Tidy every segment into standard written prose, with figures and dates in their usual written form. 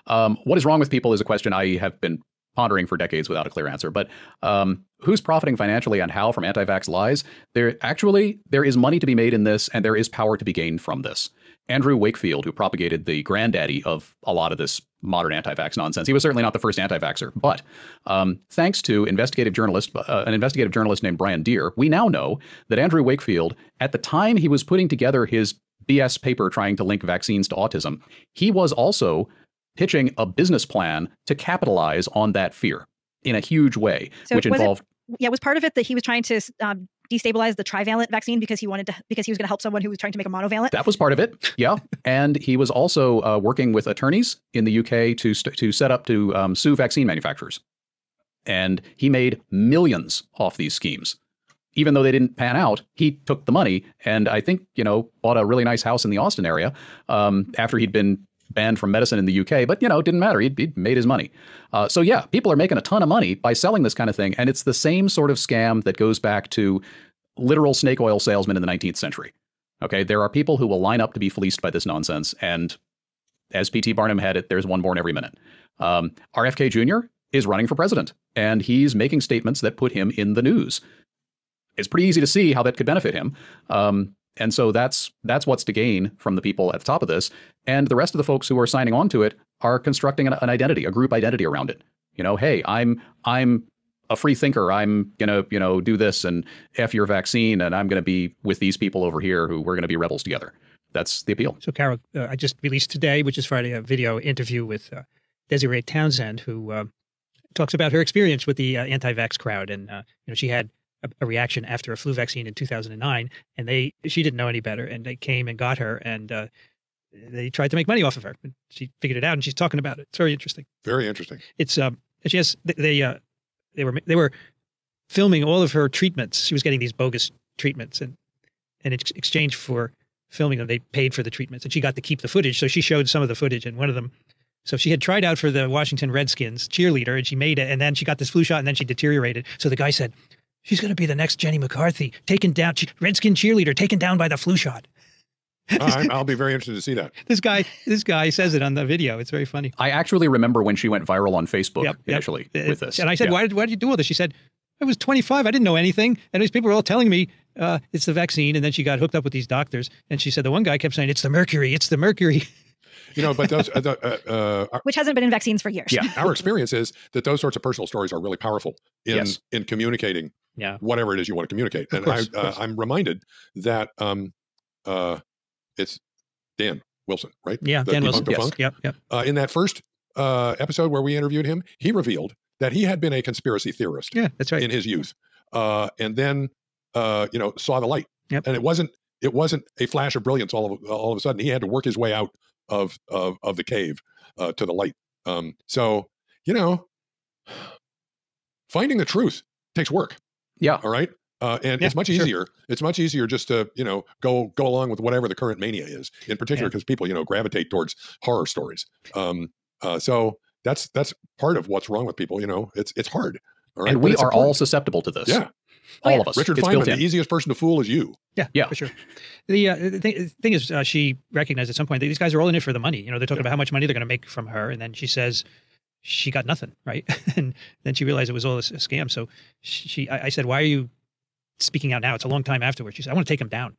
What is wrong with people is a question I have been pondering for decades without a clear answer. But who's profiting financially and how from anti-vax lies? There is money to be made in this, and there is power to be gained from this. Andrew Wakefield, who propagated the granddaddy of a lot of this modern anti-vax nonsense, he was certainly not the first anti-vaxxer. But thanks to an investigative journalist named Brian Deere, we now know that Andrew Wakefield, at the time he was putting together his BS paper trying to link vaccines to autism, he was also pitching a business plan to capitalize on that fear in a huge way, so which involved. Was part of it that he was trying to destabilize the trivalent vaccine because he was going to help someone who was trying to make a monovalent? That was part of it. Yeah. And he was also working with attorneys in the UK to set up to sue vaccine manufacturers. And he made millions off these schemes. Even though they didn't pan out, he took the money and I think, bought a really nice house in the Austin area after he'd been banned from medicine in the UK, but, it didn't matter. He'd made his money. So yeah, people are making a ton of money by selling this kind of thing. And it's the same sort of scam that goes back to literal snake oil salesmen in the 19th century. Okay, there are people who will line up to be fleeced by this nonsense. And as P.T. Barnum had it, there's one born every minute. RFK Jr. is running for president, and he's making statements that put him in the news. It's pretty easy to see how that could benefit him. And so that's what's to gain from the people at the top of this. And the rest of the folks who are signing on to it are constructing an identity, a group identity around it. Hey, I'm a free thinker. I'm going to, do this and F your vaccine. And I'm going to be with these people over here who we're going to be rebels together. That's the appeal. So, Carol, I just released today, which is Friday, a video interview with Desirée Townsend, who talks about her experience with the anti-vax crowd. And, she had a reaction after a flu vaccine in 2009, and she didn't know any better, and they came and got her, and they tried to make money off of her. She figured it out, and she's talking about it. It's very interesting. Very interesting. It's she has they were filming all of her treatments. She was getting these bogus treatments, and in exchange for filming them, they paid for the treatments, and she got to keep the footage. So she showed some of the footage, and one of them. So she had tried out for the Washington Redskins cheerleader, and she made it, and then she got this flu shot, and then she deteriorated. So the guy said, "She's going to be the next Jenny McCarthy, taken down, Redskin cheerleader, taken down by the flu shot." I'll be very interested to see that. This guy says it on the video. It's very funny. I actually remember when she went viral on Facebook initially with this. And I said, why did you do all this? She said, I was 25. I didn't know anything. And these people were all telling me it's the vaccine. And then she got hooked up with these doctors. And she said, the one guy kept saying, it's the mercury. It's the mercury. But those, which hasn't been in vaccines for years. Yeah, our experience is that those sorts of personal stories are really powerful in communicating whatever it is you want to communicate. And I'm reminded that it's Dan Wilson, right? Yeah, Dan Wilson. Yes. Yep. In that first episode where we interviewed him, he revealed that he had been a conspiracy theorist. Yeah, that's right. In his youth, and then saw the light. Yep. And it wasn't a flash of brilliance all of a sudden. He had to work his way out of the cave to the light. So finding the truth takes work. Yeah. All right. And it's much easier. Sure. It's much easier just to, go along with whatever the current mania is, in particular, because people, gravitate towards horror stories. So that's part of what's wrong with people. It's hard. All right. And we are all susceptible to this. Yeah. All of us. Richard Feynman, the easiest person to fool is you. Yeah, for sure. The thing is, she recognized at some point that these guys are all in it for the money. They're talking about how much money they're going to make from her. And then she says she got nothing, right? And then she realized it was all a scam. So I said, why are you speaking out now? It's a long time afterwards. She said, I want to take him down.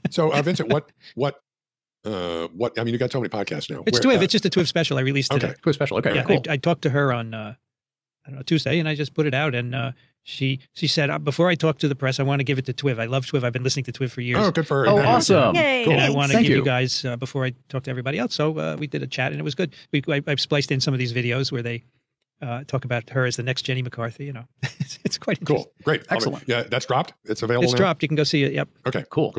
So Vincent, what, I mean, you got so many podcasts now. It's TWIV. It's just a TWIV special I released today. Okay, TWIV special. Okay, yeah, cool. I talked to her on, Tuesday, and I just put it out. And she said, before I talk to the press, I want to give it to TWIV. I love TWIV. I've been listening to TWIV for years. Oh, good for her. Oh, awesome. Yay. And I want to Thank give you guys, before I talk to everybody else. So we did a chat, and it was good. I've spliced in some of these videos where they talk about her as the next Jenny McCarthy. It's quite interesting. Cool. Great. Excellent. Yeah, that's dropped. It's available It's now? dropped. You can go see it. Yep. Okay, Cool.